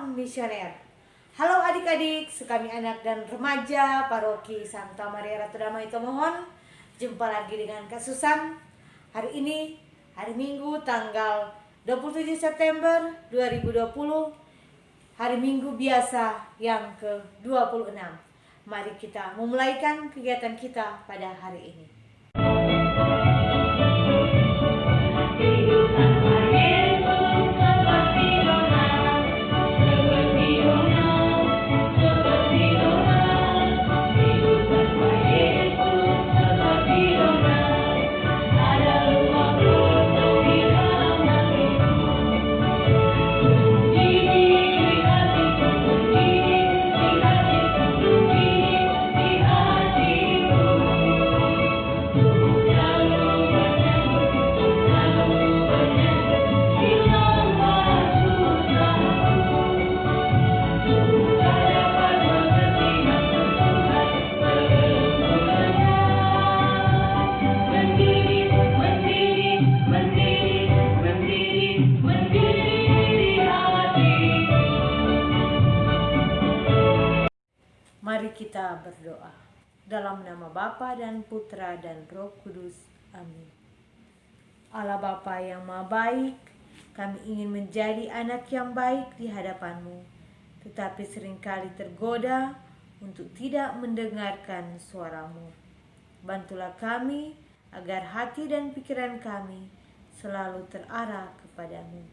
Salam Misioner. Halo adik-adik, sekami anak dan remaja Paroki Santa Maria Ratu Damai Tomohon. Jumpa lagi dengan Kak Susan. Hari ini, hari Minggu tanggal 27 September 2020. Hari Minggu biasa yang ke-26. Mari kita memulaikan kegiatan kita pada hari ini. Mari kita berdoa. Dalam nama Bapa dan Putra dan Roh Kudus. Amin. Allah Bapa yang Maha Baik, kami ingin menjadi anak yang baik di hadapan-Mu, tetapi seringkali tergoda untuk tidak mendengarkan suara-Mu. Bantulah kami agar hati dan pikiran kami selalu terarah kepadamu.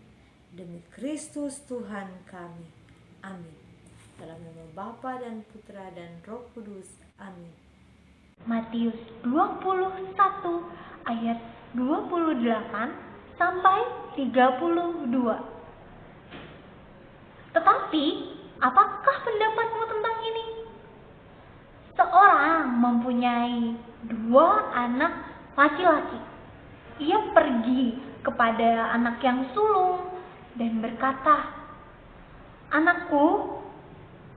Demi Kristus Tuhan kami. Amin. Dalam nama Bapa dan Putra dan Roh Kudus. Amin. Matius 21 ayat 28 sampai 32. Tetapi, apakah pendapatmu tentang ini? Seorang mempunyai 2 anak laki-laki. Ia pergi kepada anak yang sulung dan berkata, "Anakku,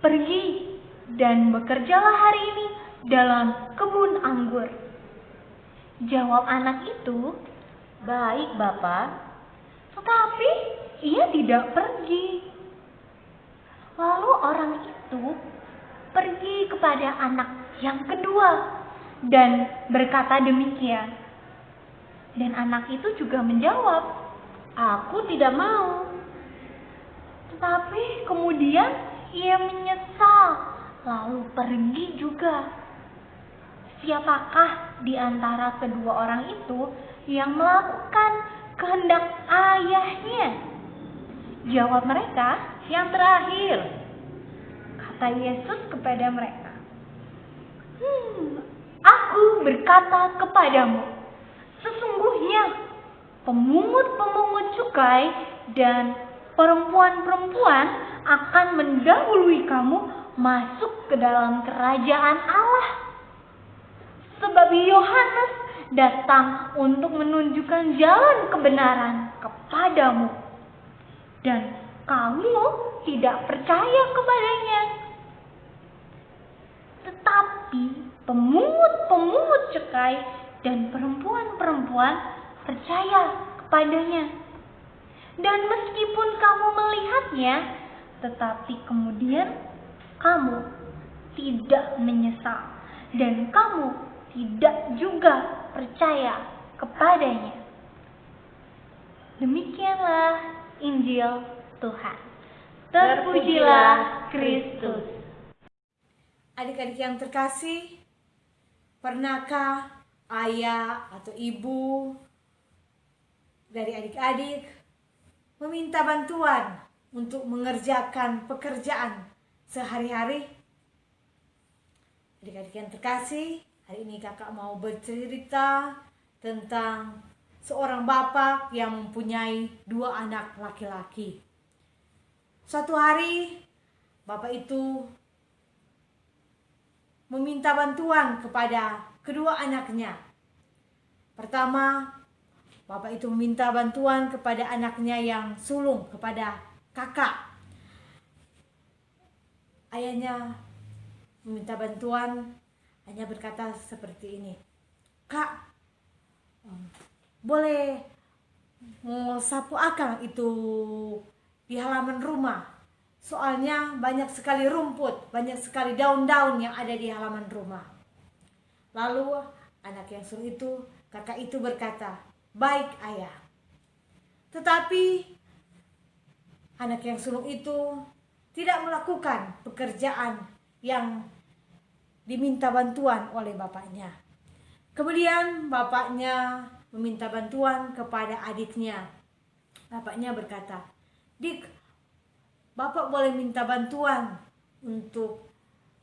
pergi dan bekerjalah hari ini dalam kebun anggur." Jawab anak itu, "Baik, Bapak." Tetapi ia tidak pergi. Lalu orang itu pergi kepada anak yang kedua dan berkata demikian. Dan anak itu juga menjawab, "Aku tidak mau." Tetapi kemudian ia menyesal, lalu pergi juga. Siapakah di antara kedua orang itu yang melakukan kehendak ayahnya? Jawab mereka, "Yang terakhir." Kata Yesus kepada mereka, "Aku berkata kepadamu, sesungguhnya pemungut-pemungut cukai dan perempuan-perempuan akan mendahului kamu masuk ke dalam kerajaan Allah. Sebab Yohanes datang untuk menunjukkan jalan kebenaran kepadamu, dan kamu tidak percaya kepadanya. Tetapi pemungut-pemungut cukai dan perempuan-perempuan percaya kepadanya. Dan meskipun kamu melihatnya, tetapi kemudian kamu tidak menyesal dan kamu tidak juga percaya kepadanya." Demikianlah Injil Tuhan. Terpujilah Kristus. Adik-adik yang terkasih, pernahkah ayah atau ibu dari adik-adik meminta bantuan untuk mengerjakan pekerjaan sehari-hari? Adik-adik yang terkasih, hari ini kakak mau bercerita tentang seorang bapak yang mempunyai 2 anak laki-laki. Suatu hari, bapak itu meminta bantuan kepada kedua anaknya. Pertama, bapak itu meminta bantuan kepada anaknya yang sulung, kepada kakak. Ayahnya meminta bantuan, hanya berkata seperti ini, "Kak, boleh mau sapu akang itu di halaman rumah Soalnya banyak sekali rumput, banyak sekali daun-daun yang ada di halaman rumah. Lalu anak yang sulung itu, kakak itu berkata, "Baik ayah." Tetapi anak yang sulung itu tidak melakukan pekerjaan yang diminta bantuan oleh bapaknya. Kemudian bapaknya meminta bantuan kepada adiknya. Bapaknya berkata, "Dik, Bapak boleh minta bantuan untuk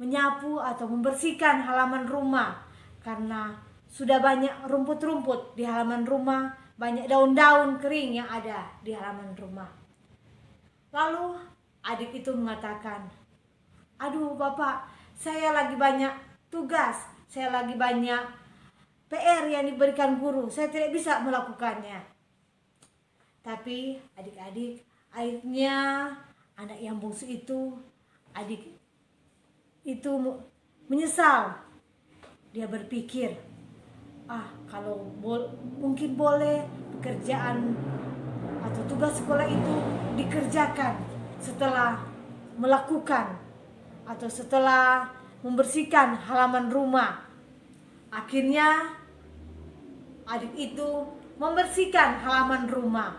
menyapu atau membersihkan halaman rumah karena sudah banyak rumput-rumput di halaman rumah, banyak daun-daun kering yang ada di halaman rumah." Lalu adik itu mengatakan, "Aduh Bapak, saya lagi banyak tugas, saya lagi banyak PR yang diberikan guru, saya tidak bisa melakukannya." Tapi adik-adik, akhirnya anak yang bungsu itu, adik itu menyesal. Dia berpikir, kalau mungkin boleh pekerjaan atau tugas sekolah itu dikerjakan setelah melakukan atau setelah membersihkan halaman rumah. Akhirnya adik itu membersihkan halaman rumah.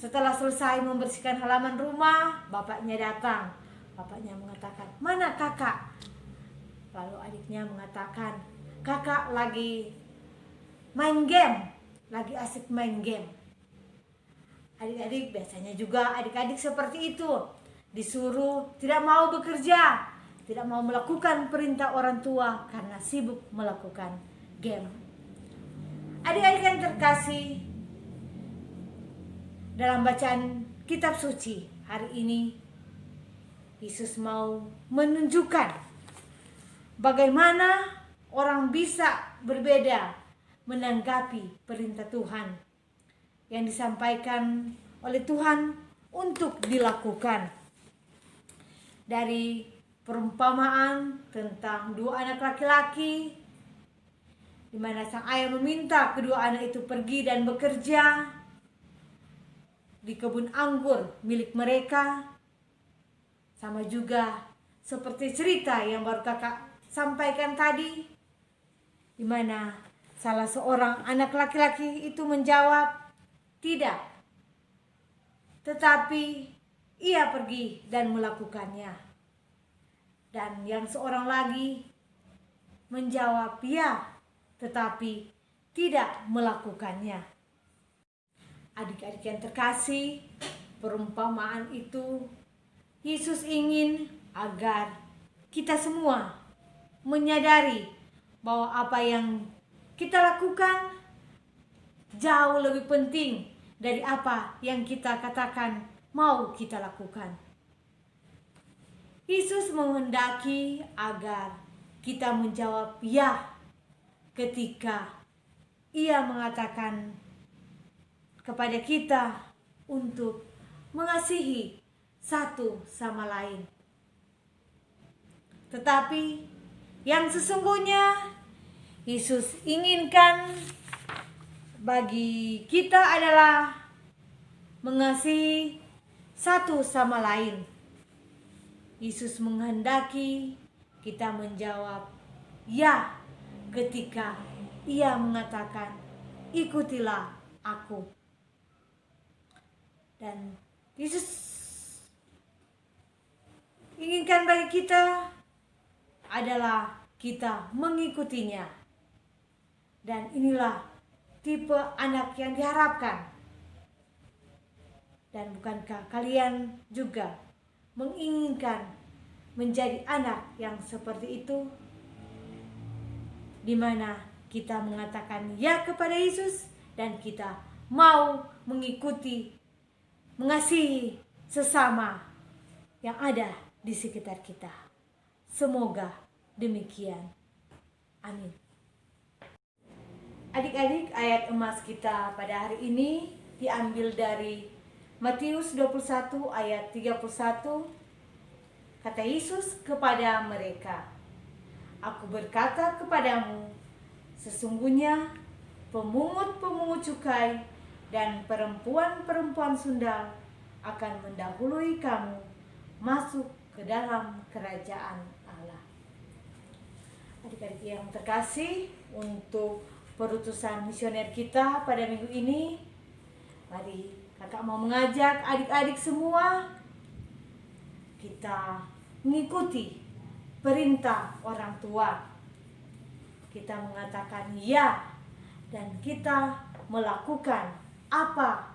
Setelah selesai membersihkan halaman rumah, bapaknya datang. Bapaknya mengatakan, "Mana kakak?" Lalu adiknya mengatakan, "Kakak lagi main game, lagi asik main game." Adik-adik, biasanya juga adik-adik seperti itu. Disuruh tidak mau bekerja, tidak mau melakukan perintah orang tua karena sibuk melakukan game. Adik-adik yang terkasih, dalam bacaan kitab suci hari ini, Yesus mau menunjukkan bagaimana orang bisa berbeda menanggapi perintah Tuhan yang disampaikan oleh Tuhan untuk dilakukan. Dari perumpamaan tentang dua anak laki-laki, di mana sang ayah meminta kedua anak itu pergi dan bekerja di kebun anggur milik mereka. Sama juga seperti cerita yang baru kakak sampaikan tadi, di mana salah seorang anak laki-laki itu menjawab, "Tidak." Tetapi ia pergi dan melakukannya. Dan yang seorang lagi menjawab, "Ya," tetapi tidak melakukannya. Adik-adik yang terkasih, perumpamaan itu Yesus ingin agar kita semua menyadari bahwa apa yang kita lakukan jauh lebih penting dari apa yang kita katakan mau kita lakukan. Yesus menghendaki agar kita menjawab ya ketika ia mengatakan kepada kita untuk mengasihi satu sama lain. Tetapi yang sesungguhnya Yesus inginkan bagi kita adalah mengasihi satu sama lain. Yesus menghendaki kita menjawab ya ketika ia mengatakan, "Ikutilah aku." Dan Yesus inginkan bagi kita adalah kita mengikutinya. Dan inilah tipe anak yang diharapkan. Dan bukankah kalian juga menginginkan menjadi anak yang seperti itu? Di mana kita mengatakan ya kepada Yesus dan kita mau mengikuti, mengasihi sesama yang ada di sekitar kita. Semoga demikian. Amin. Adik-adik, ayat emas kita pada hari ini diambil dari Matius 21 ayat 31. Kata Yesus kepada mereka, "Aku berkata kepadamu, sesungguhnya pemungut-pemungut cukai dan perempuan-perempuan sundal akan mendahului kamu masuk ke dalam kerajaan Allah. Adik-adik yang terkasih, untuk perutusan misioner kita pada minggu ini, mari kakak mau mengajak adik-adik semua kita mengikuti perintah orang tua. Kita mengatakan ya dan kita melakukan apa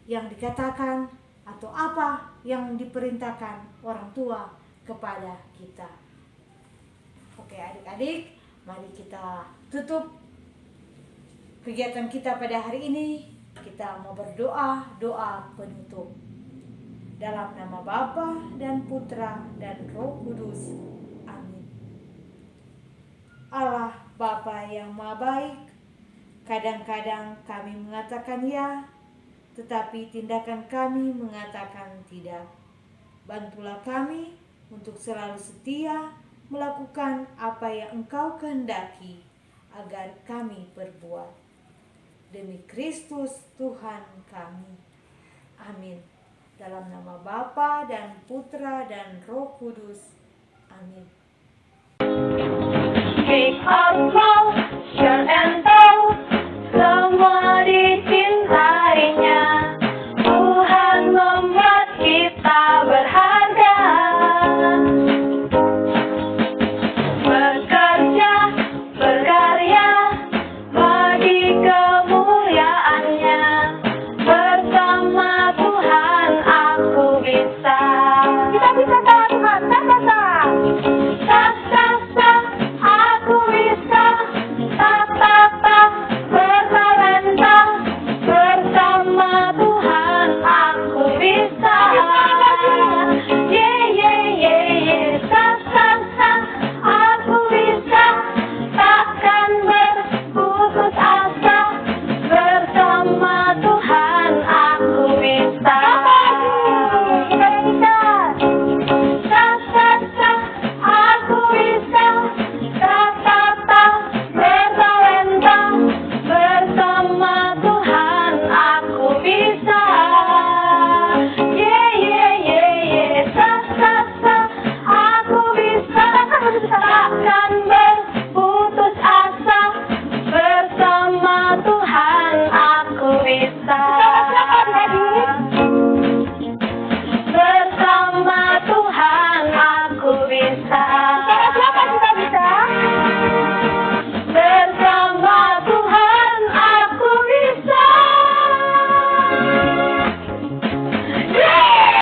yang dikatakan atau apa yang diperintahkan orang tua kepada kita. Oke adik-adik, mari kita tutup kegiatan kita pada hari ini. Kita mau berdoa, doa penutup. Dalam nama Bapa dan Putra dan Roh Kudus. Amin. Allah Bapa yang Maha Baik, kadang-kadang kami mengatakan ya, tetapi tindakan kami mengatakan tidak. Bantulah kami untuk selalu setia melakukan apa yang Engkau kehendaki agar kami berbuat. Demi Kristus Tuhan kami. Amin. Dalam nama Bapa dan Putra dan Roh Kudus. Amin. Kick off, share and